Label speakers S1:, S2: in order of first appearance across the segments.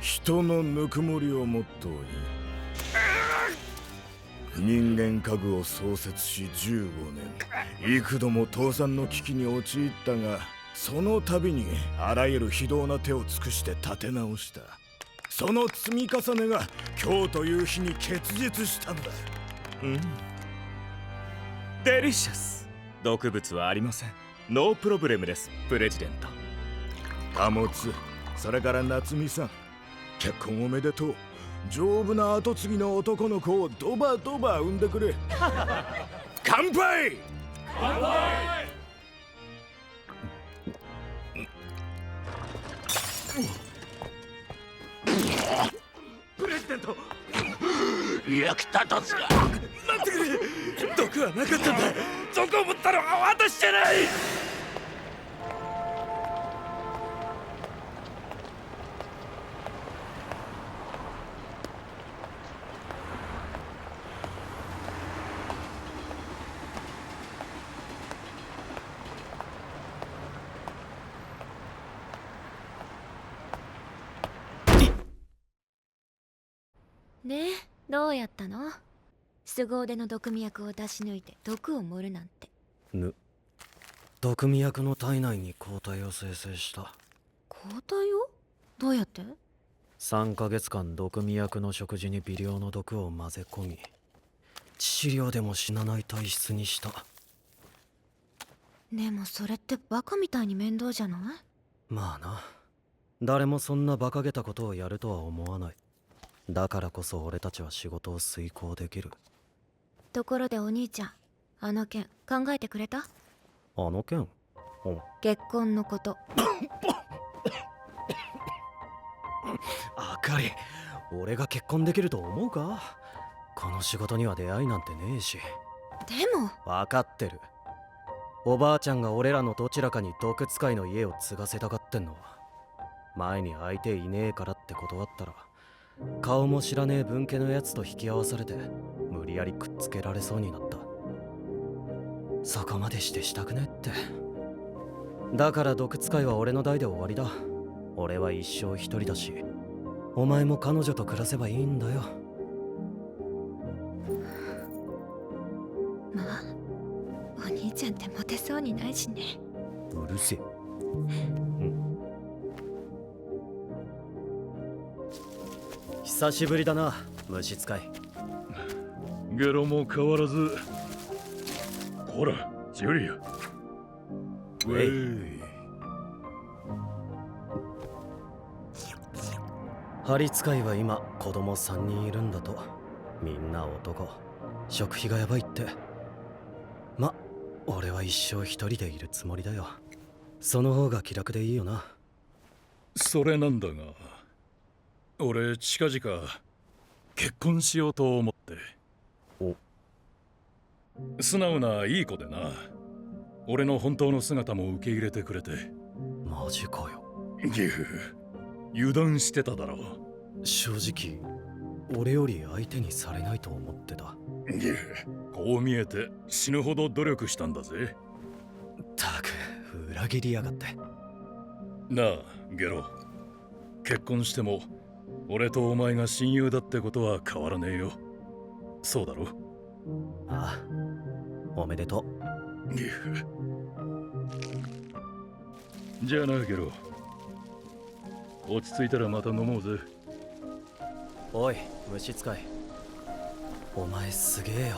S1: 人のぬくもりをモットーに人間家具を創設し15年、幾度も倒産の危機に陥ったが、その度にあらゆる非道な手を尽くして立て直した。その積み重ねが今日という日に結実したのだ。
S2: デリシャス。毒物はありません。ノープロブレムです、プレジデント。
S1: 貨物、それから夏美さん、結婚おめでとう。丈夫な跡継ぎの男の子をドバドバ産んでくれ。乾杯。乾杯。
S2: プレジデント、
S3: 役立たずが。
S2: 待ってくれ。毒はなかったんだ。毒を持ったのは私じゃない。
S4: で、どうやったの？凄腕の毒味役を出し抜いて毒を盛るなんて。
S5: 毒味役の体内に抗体を生成した。
S4: 抗体を？どうやって？
S5: 3ヶ月間毒味役の食事に微量の毒を混ぜ込み、致死量でも死なない体質にした。
S4: でもそれってバカみたいに面倒じゃない？
S5: まあな、誰もそんな馬鹿げたことをやるとは思わない。だからこそ俺たちは仕事を遂行できる。
S4: ところでお兄ちゃん、あの件考えてくれた？
S5: あの件？
S4: 結婚のこと。
S5: あかり、俺が結婚できると思うか？この仕事には出会いなんてねえし。
S4: でも
S5: 分かってる。おばあちゃんが俺らのどちらかに毒使いの家を継がせたがってんのは、前に相手いねえからって断ったら、顔も知らねえ分家のやつと引き合わされて無理やりくっつけられそうになった。そこまでしてしたくねって。だから毒使いは俺の代で終わりだ。俺は一生一人だし、お前も彼女と暮らせばいいんだよ。
S4: まあ、お兄ちゃんってモテそうにないしね。
S5: うるせえ。久しぶりだな、虫使い。
S6: ゲロも変わらず。ほら、ジュリア。
S1: ウェイ。
S5: ハリ使いは今子供3人いるんだと。みんな男。食費がやばいって。ま、俺は一生一人でいるつもりだよ。その方が気楽でいいよな。
S6: それなんだが、俺近々結婚しようと思って。素直ないい子でな。俺の本当の姿も受け入れてくれて。
S5: マジかよ。
S6: 油断してただろ。
S5: 正直俺より相手にされないと思ってた。
S6: こう見えて死ぬほど努力したんだぜ。
S5: たく、裏切りやがって。
S6: なあゲロ、結婚しても俺とお前が親友だってことは変わらねえよ。そうだろ？
S5: ああ、おめでとう。
S6: じゃあなゲロ、落ち着いたらまた飲もうぜ。
S5: おい虫使い、お前すげえよ。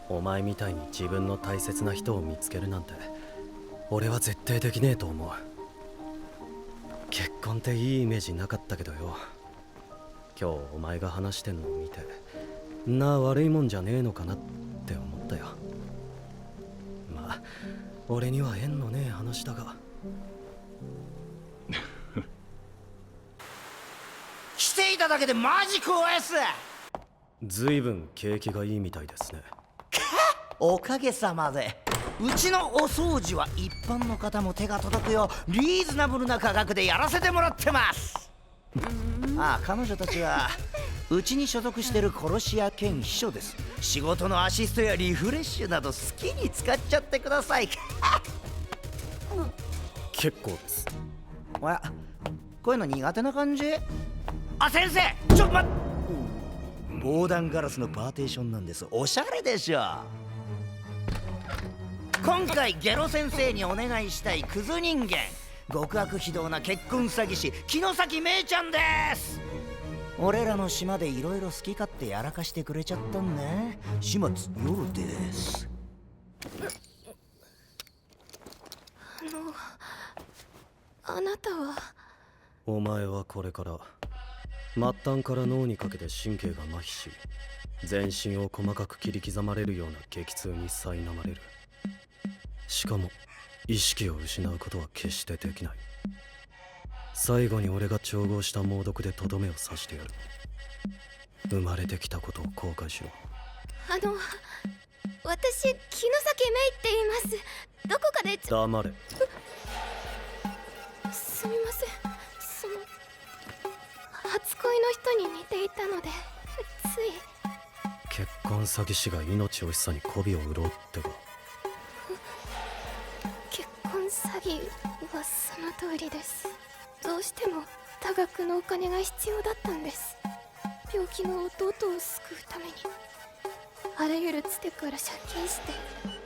S5: お前みたいに自分の大切な人を見つけるなんて俺は絶対できねえと思う。結婚っていいイメージなかったけどよ、今日お前が話してんのを見て、悪いもんじゃねえのかなって思ったよ。まあ俺には縁のねえ話だが。
S3: 来ていただけでマジ光栄っす。
S5: ずいぶん景気がいいみたいですね。
S3: おかげさまで。うちのお掃除は一般の方も手が届くようリーズナブルな価格でやらせてもらってます。ああ、彼女たちはうちに所属してる殺し屋兼秘書です。仕事のアシストやリフレッシュなど好きに使っちゃってください。
S5: 結構です。
S3: おや、こういうの苦手な感じ？あ、先生ちょっと待っ、防弾ガラスのパーテーションなんです。おしゃれでしょ。今回ゲロ先生にお願いしたいクズ人間、極悪非道な結婚詐欺師城崎芽衣ちゃんです。俺らの島でいろいろ好き勝手やらかしてくれちゃったんで、始末夜です。
S4: あなたは。
S5: お前はこれから末端から脳にかけて神経が麻痺し、全身を細かく切り刻まれるような激痛に苛まれる。しかも意識を失うことは決してできない。最後に俺が調合した猛毒でとどめを刺してやる。生まれてきたことを後悔しろ。
S4: 私城崎芽衣って言います。どこかで
S5: 黙れ。
S4: すみません。初恋の人に似ていたのでつい。
S5: 結婚詐欺師が命惜しさに媚びを売ろうってか。
S4: 結婚詐欺はその通りです。どうしても多額のお金が必要だったんです。病気の弟を救うためにあらゆるつてから借金して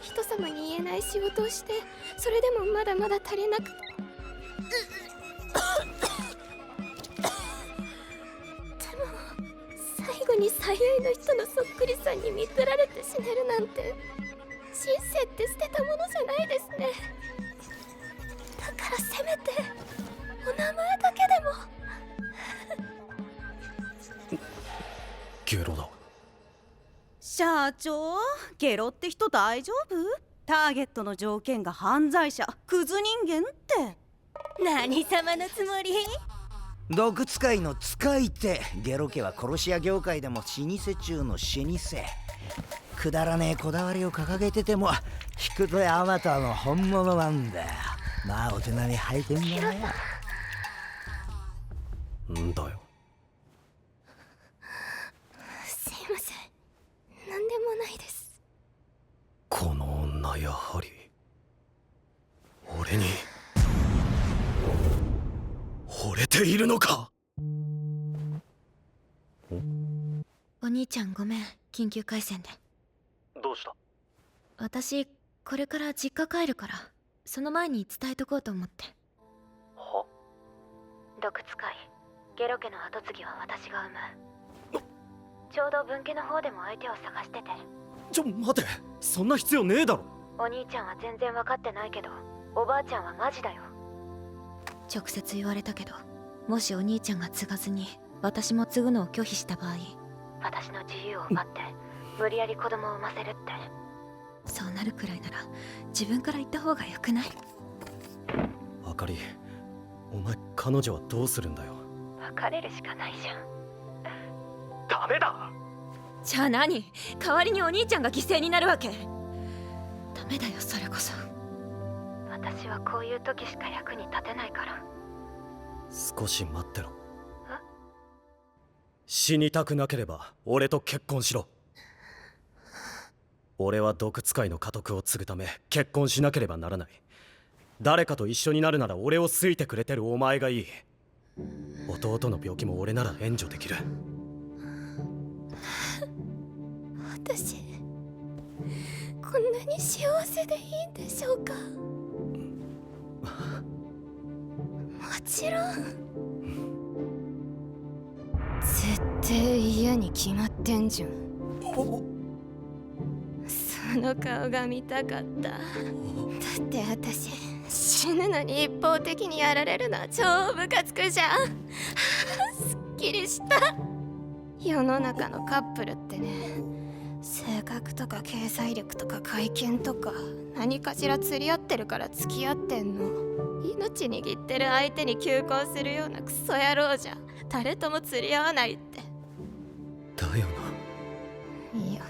S4: 人様に言えない仕事をして、それでもまだまだ足りなくて最後に最愛の人のそっくりさんに見取られて死ねるなんて、人生って捨てたものじゃないですね。だからせめてお名前だけでも。
S5: ゲロだ。
S7: 社長、ゲロって人大丈夫？ターゲットの条件が犯罪者、クズ人間って。
S4: 何様のつもり？
S3: 毒使いの使い手。ゲロ家は殺し屋業界でも老舗中の老舗。くだらねえこだわりを掲げてても引くとあまたの本物なんだよ。まあお手並み拝見だね。
S5: んだよ。
S4: すいません、何でもないです。
S5: この女やはり俺に惚れているのか。
S4: お兄ちゃんごめん、緊急回線で。
S5: どうした？
S4: 私これから実家帰るから、その前に伝えとこうと思って。
S5: は？
S4: 毒使いゲロ家の跡継ぎは私が産む。ちょうど分家の方でも相手を探してて。
S5: 待て、そんな必要ねえだろ。
S4: お兄ちゃんは全然分かってないけど、おばあちゃんはマジだよ。直接言われたけど、もしお兄ちゃんが継がずに私も継ぐのを拒否した場合、私の自由を奪って無理やり子供を産ませるって。そうなるくらいなら自分から言った方がよくない？
S5: あかり、お前彼女はどうするんだよ。
S4: 別れるしかないじゃん。
S5: ダメだ。
S4: じゃあ何？代わりにお兄ちゃんが犠牲になるわけ？ダメだよ、それこそ。私はこういう時しか役に立てないから。
S5: 少し待ってろ。死にたくなければ俺と結婚しろ。俺は毒使いの家督を継ぐため結婚しなければならない。誰かと一緒になるなら俺を好いてくれてるお前がいい。弟の病気も俺なら援助できる。
S4: 私こんなに幸せでいいんでしょうか？もちろん。絶対嫌に決まってんじゃん。その顔が見たかった。だって私死ぬのに一方的にやられるのは超ムカつくじゃん。すっきりした。世の中のカップルってね、性格とか経済力とか会見とか何かしら釣り合ってるから付き合ってんの。命握ってる相手に求婚するようなクソ野郎じゃ誰とも釣り合わないって。
S5: だよな。
S4: いや、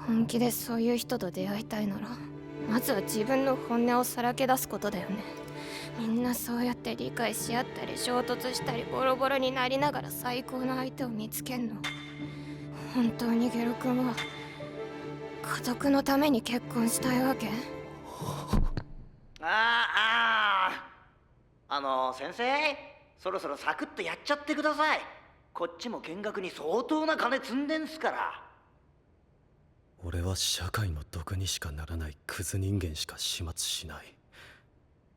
S4: 本気でそういう人と出会いたいならまずは自分の本音をさらけ出すことだよね。みんなそうやって理解し合ったり衝突したりボロボロになりながら最高の相手を見つけんの。本当にゲロ君は家族のために結婚したいわけ？
S3: 先生、そろそろサクッとやっちゃってください。こっちも見学に相当な金積んでんすから。
S5: 俺は社会の毒にしかならないクズ人間しか始末しない。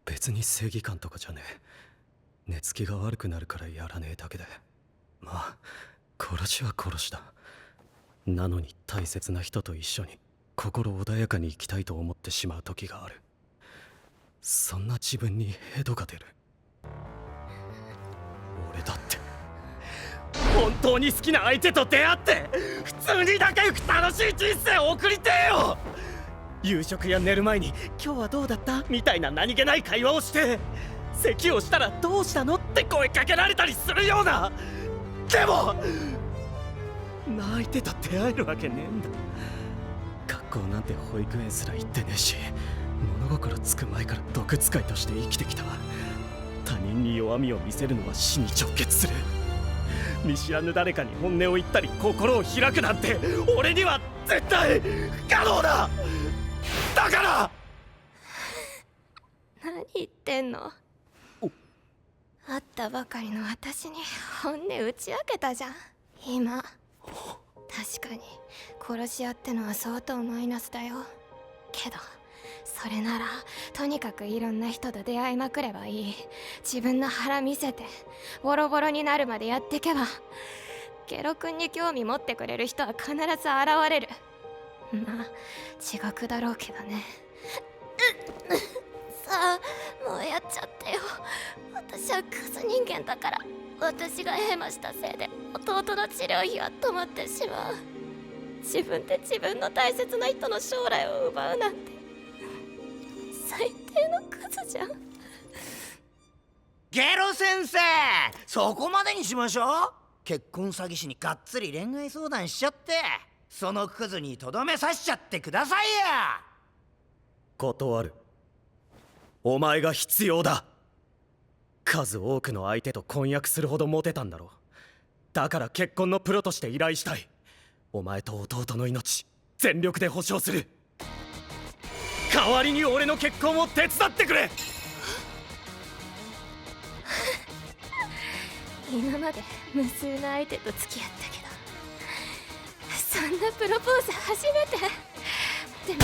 S5: 別に正義感とかじゃねえ。寝つきが悪くなるからやらねえだけで。まあ殺しは殺しだ。なのに大切な人と一緒に心穏やかに生きたいと思ってしまう時がある。そんな自分にヘドが出る。俺だって本当に好きな相手と出会って普通に仲良く楽しい人生を送りてえよ。夕食や寝る前に今日はどうだったみたいな何気ない会話をして、咳をしたらどうしたのって声かけられたりするような。でもな相手と出会えるわけねえんだ。学校なんて保育園すら行ってねえし、物心つく前から毒使いとして生きてきた。他人に弱みを見せるのは死に直結する。見知らぬ誰かに本音を言ったり心を開くなんて俺には絶対不可能だ。だから
S4: 何言ってんの？会ったばかりの私に本音打ち明けたじゃん今。確かに殺し合ってのは相当マイナスだよ。けどそれならとにかくいろんな人と出会いまくればいい。自分の腹見せてボロボロになるまでやってけばゲロ君に興味持ってくれる人は必ず現れる。まあ地獄だろうけどね。さあもうやっちゃってよ。私はクズ人間だから。私がヘマしたせいで弟の治療費は止まってしまう。自分で自分の大切な人の将来を奪うなんて最低のクズじゃん。
S3: ゲロ先生、そこまでにしましょう。結婚詐欺師にがっつり恋愛相談しちゃってそのクズにとどめさしちゃってくださいや。
S5: 断る。お前が必要だ。数多くの相手と婚約するほどモテたんだろう。だから結婚のプロとして依頼したい。お前と弟の命全力で保証する。代わりに俺の結婚を手伝ってくれ。
S4: 今まで無数の相手と付き合ったけどそんなプロポーズ初めて。でも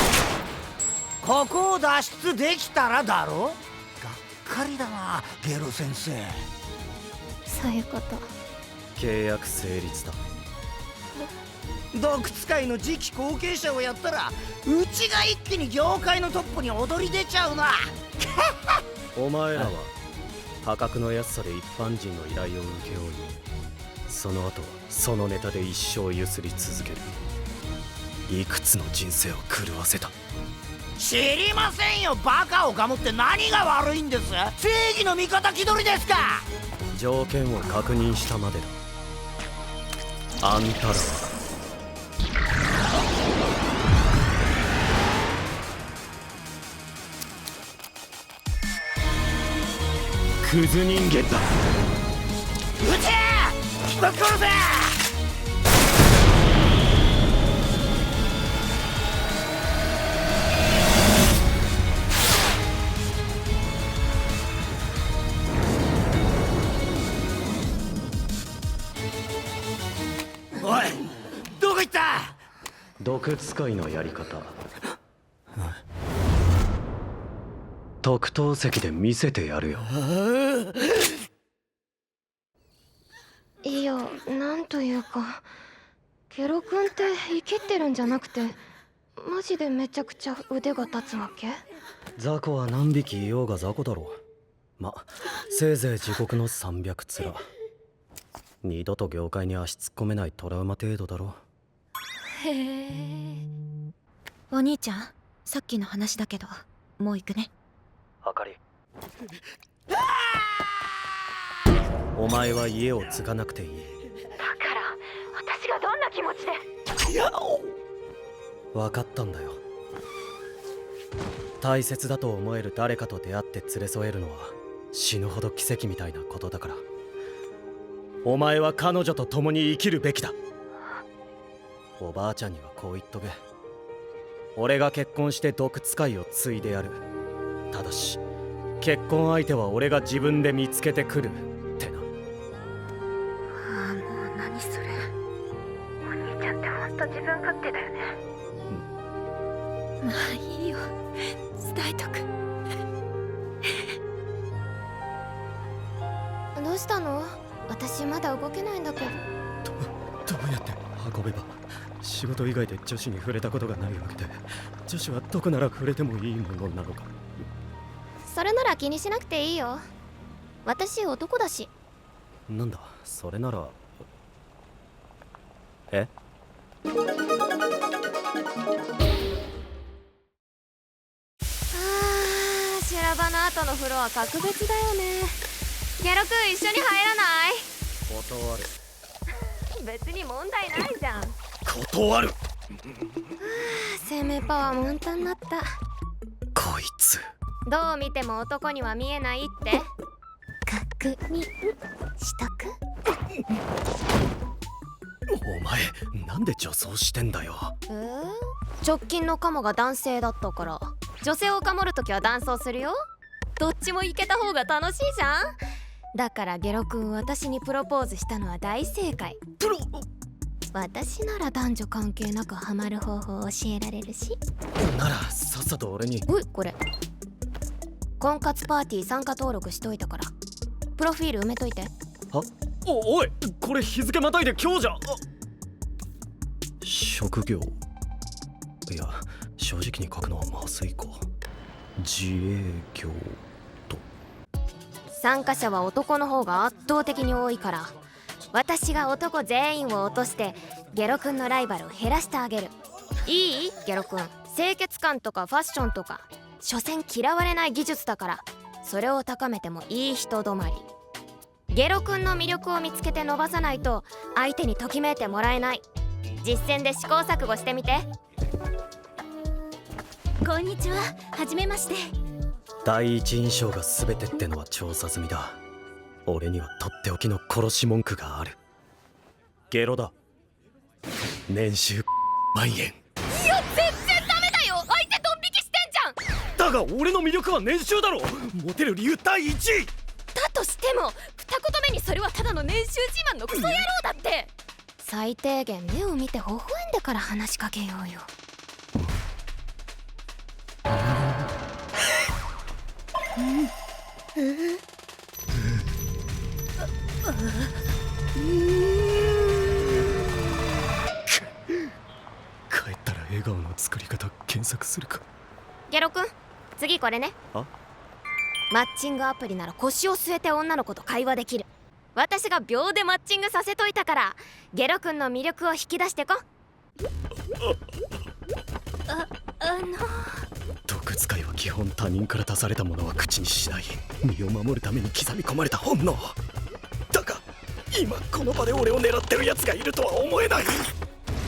S3: ここを脱出できたらだろ。がっかりだなゲロ先生。
S4: そういうこと。
S5: 契約成立だ。
S3: 毒使いの次期後継者をやったらうちが一気に業界のトップに躍り出ちゃうな。
S5: お前らは破格の安さで一般人の依頼を請け負い、その後はそのネタで一生ゆすり続ける。いくつの人生を狂わせた。
S3: 知りませんよ。バカをかもって何が悪いんです。正義の味方気取りですか。
S5: 条件を確認したまでだ。あんたらはクズ人間だ。
S3: 撃て！ぶっ殺せ！おい、どこ行った？
S5: 毒使いのやり方特等席で見せてやるよ。
S4: いや、なんというかゲロ君ってイケってるんじゃなくてマジでめちゃくちゃ腕が立つわけ？
S5: 雑魚は何匹いようが雑魚だろう。ま、せいぜい地獄の300つら。二度と業界に足突っ込めないトラウマ程度だろ。
S4: へえ。
S8: お兄ちゃん、さっきの話だけどもう行くね。
S5: あかりお前は家を継がなくていい。
S4: だから私がどんな気持ちで。
S5: 分かったんだよ。大切だと思える誰かと出会って連れ添えるのは死ぬほど奇跡みたいなことだから。お前は彼女と共に生きるべきだ。おばあちゃんにはこう言っとけ。俺が結婚して毒使いを継いでやる。ただし結婚相手は俺が自分で見つけてくるってな。
S8: ああ、もう何それ。お兄ちゃんってほんと自分勝手だよね。まあいいよ、伝えとく。
S4: どうしたの？私まだ動けないんだけど。
S5: どうやって運べば。仕事以外で女子に触れたことがないわけで、女子はどこなら触れてもいいものなのか。
S4: それなら気にしなくていいよ。私男だし。
S5: なんだそれなら。え？
S4: あー、修羅場の後の風呂は格別だよね。ゲロくん一緒に入らない？
S5: 断る。
S4: 別に問題ないじゃん。
S5: 断る。
S4: 生命パワー満タンになった。
S5: こいつ
S4: どう見ても男には見えないって確認しとく。
S5: お前なんで女装してんだよ。
S4: 直近のカモが男性だったから女性をかもるときは男装するよ。どっちもいけた方が楽しいじゃん。だからゲロくん私にプロポーズしたのは大正解。私なら男女関係なくハマる方法を教えられるし。
S5: ならさっさと俺に。
S4: おい、これ婚活パーティー参加登録しといたからプロフィール埋めといて。
S5: は？おい、これ日付またいで今日じゃ。職業、いや正直に書くのはまずいか。自営業と。
S4: 参加者は男の方が圧倒的に多いから私が男全員を落としてゲロくんのライバルを減らしてあげる。いい？ゲロくん清潔感とかファッションとか所詮嫌われない技術だからそれを高めてもいい人止まり。ゲロくんの魅力を見つけて伸ばさないと相手にときめいてもらえない。実践で試行錯誤してみて。
S7: こんにちは、はじめまして。
S5: 第一印象が全てってのは調査済みだ。俺にはとっておきの殺し文句がある。ゲロだ。年収万円。
S4: いや全然ダメだよ。相手ドン引きしてんじゃん。
S5: だが俺の魅力は年収だろ。モテる理由第一位
S4: だとしても二言目にそれはただの年収自慢のクソ野郎だって。最低限目を見て微笑んでから話しかけようよ。
S5: 帰ったら笑顔の作り方検索するか。
S4: ゲロくん次これね。
S5: あ？
S4: マッチングアプリなら腰を据えて女の子と会話できる。私が秒でマッチングさせといたからゲロくんの魅力を引き出してこ。
S5: 毒使いは基本他人から出されたものは口にしない。身を守るために刻み込まれた本能だが、今この場で俺を狙ってる奴がいるとは思えない。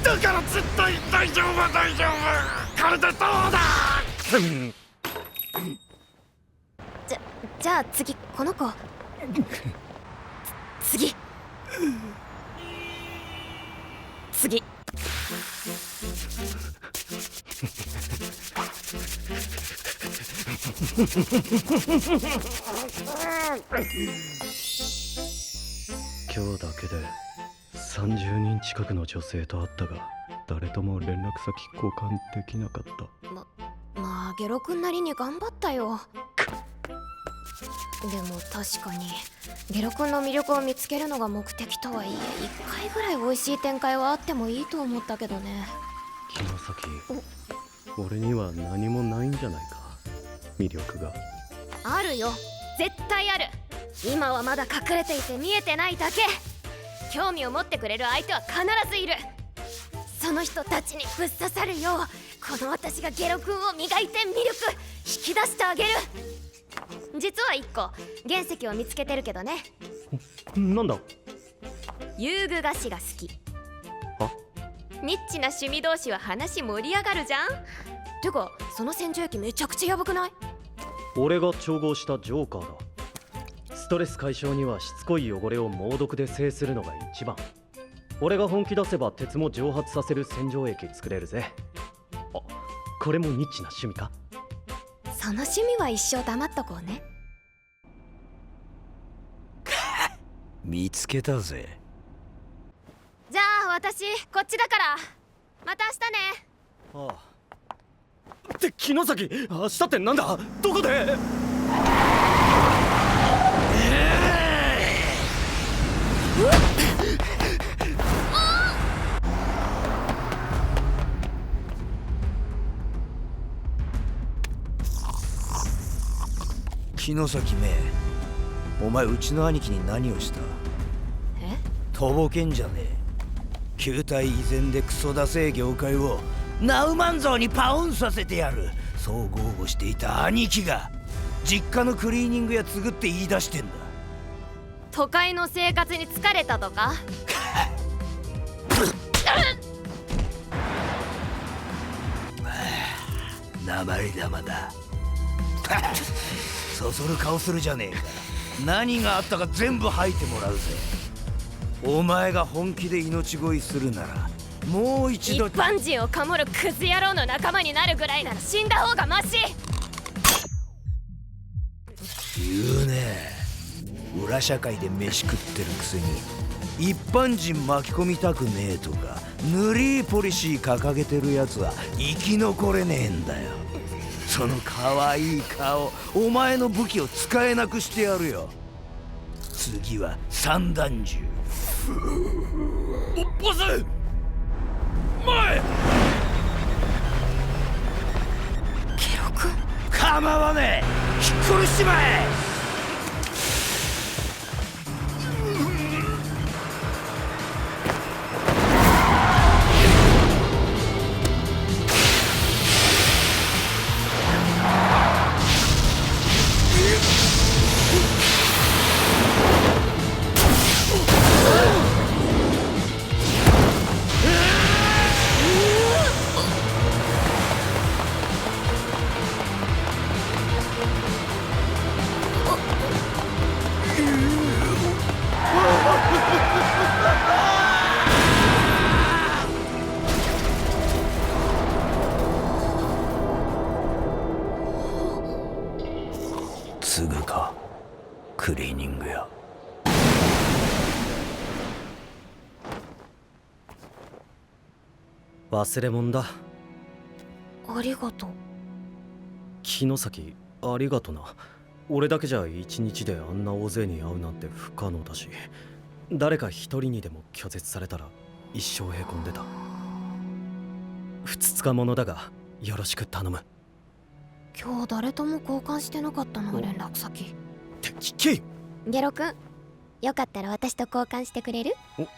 S5: だから絶対大丈夫大丈夫。これでどうだ。
S4: じゃあ次この子次
S5: 今日だけで30人近くの女性と会ったが誰とも連絡先交換できなかった。
S4: まあゲロくんなりに頑張ったよ。でも確かにゲロくんの魅力を見つけるのが目的とはいえ1回ぐらい美味しい展開はあってもいいと思ったけどね。
S5: 木の先、俺には何もないんじゃないか。魅力が
S4: あるよ、絶対ある。今はまだ隠れていて見えてないだけ。興味を持ってくれる相手は必ずいる。その人たちにぶっ刺さるようこの私がゲロくんを磨いて魅力引き出してあげる。実は1個原石を見つけてるけどね。
S5: なんだ。
S4: 遊具菓子が好き。
S5: あ？
S4: ニッチな趣味同士は話盛り上がるじゃん。てかその洗浄液めちゃくちゃヤバくない？
S5: 俺が調合したジョーカーだ。ストレス解消にはしつこい汚れを猛毒で制するのが一番。俺が本気出せば鉄も蒸発させる洗浄液作れるぜ。あ、これもニッチな趣味か？
S4: その趣味は一生黙っとこうね。
S3: 見つけたぜ。
S4: じゃあ私こっちだからまた明日ね。
S5: ああ。って城崎、明日ってなんだ？どこで？
S3: 城崎め、お前うちの兄貴に何をした？
S4: え？
S3: とぼけんじゃねえ。球体依然でクソダセえ業界をナウマンゾウにパウンさせてやる、そう豪語していた兄貴が実家のクリーニング屋継ぐって言い出してんだ。
S4: 都会の生活に疲れたとか？
S3: 鉛玉だ。そそる顔するじゃねえか。何があったか全部吐いてもらうぜ。お前が本気で命乞いするならもう一度。
S4: 一般人をかもるクズ野郎の仲間になるぐらいなら死んだ方がマシ。
S3: 言うねえ。裏社会で飯食ってるくせに一般人巻き込みたくねえとかぬりーポリシー掲げてるやつは生き残れねえんだよ。その可愛い顔、お前の武器を使えなくしてやるよ。次は散弾銃。
S6: ボス、前。
S4: ケロ君、
S3: 構わねえ、ひっ殺しちまえ。継ぐか、クリーニング屋。
S5: 忘れ物だ。
S4: ありがとう。
S5: 城崎、ありがとな。俺だけじゃ一日であんな大勢に会うなんて不可能だし、誰か一人にでも拒絶されたら一生へこんでた。ふつつか者だがよろしく頼む。
S4: 今日誰とも交換してなかったの連絡先。
S5: って聞け。
S4: ゲロ君、よかったら私と交換してくれる？
S5: おお、こ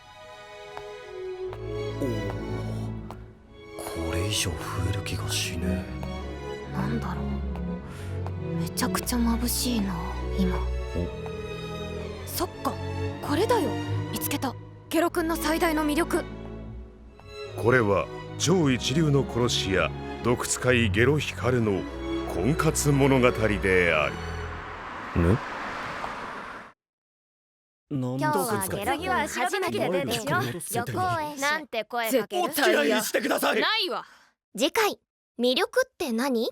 S5: れ以上増える気がしねえ。
S4: なんだろう、めちゃくちゃ眩しいな今。そっか、これだよ。見つけた。ゲロ君の最大の魅力。
S9: これは超一流の殺し屋毒使いゲロヒカルの婚活物語である。
S5: なん
S4: 今日
S5: だそいつ
S4: はゲロ君初めてでですよ。旅行へなんて声かける？
S5: お付き合いしてください。
S4: ないわ。次回、魅力って何？